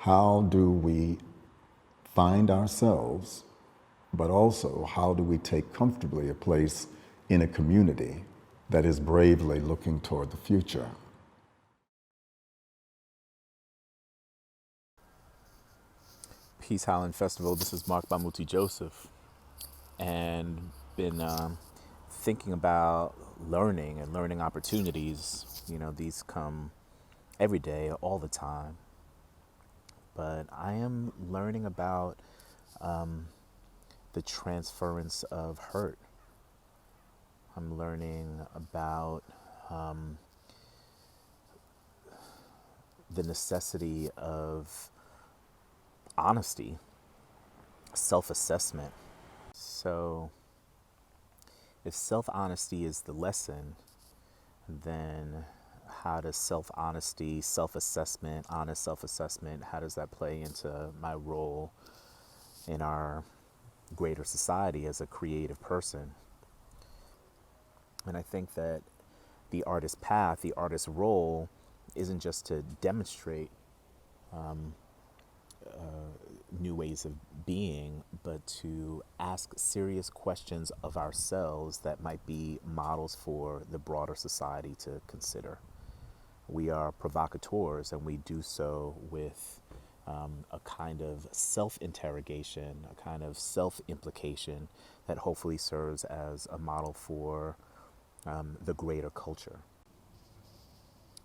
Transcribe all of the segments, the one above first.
How do we find ourselves, but also how do we take comfortably a place in a community that is bravely looking toward the future? Peace Highland Festival. This is Marc Bamuthi Joseph, and been thinking about learning and learning opportunities. You know, these come every day, all the time. But I am learning about the transference of hurt. I'm learning about the necessity of honesty, self-assessment. So if self-honesty is the lesson, then how does self-honesty, self-assessment, honest self-assessment, how does that play into my role in our greater society as a creative person? And I think that the artist's path, the artist's role, isn't just to demonstrate new ways of being, but to ask serious questions of ourselves that might be models for the broader society to consider. We are provocateurs, and we do so with a kind of self-interrogation, a kind of self-implication that hopefully serves as a model for the greater culture.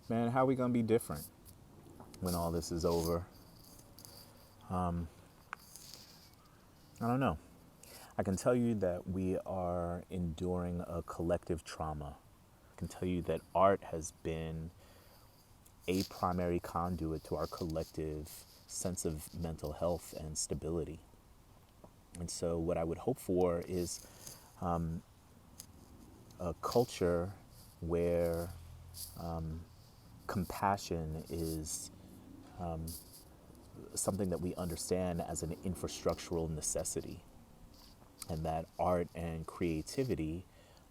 Man, how are we going to be different when all this is over? I don't know. I can tell you that we are enduring a collective trauma. I can tell you that art has been a primary conduit to our collective sense of mental health and stability. And so what I would hope for is a culture where compassion is something that we understand as an infrastructural necessity, and that art and creativity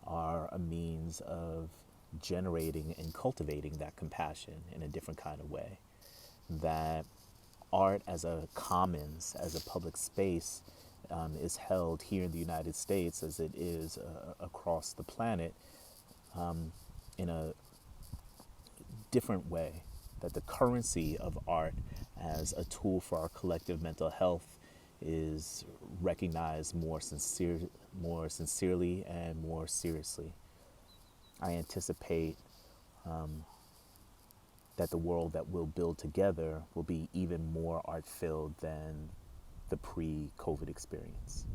are a means of generating and cultivating that compassion in a different kind of way. That art as a commons, as a public space, is held here in the United States as it is across the planet in a different way. That the currency of art as a tool for our collective mental health is recognized more sincerely and more seriously. I anticipate that the world that we'll build together will be even more art-filled than the pre-COVID experience.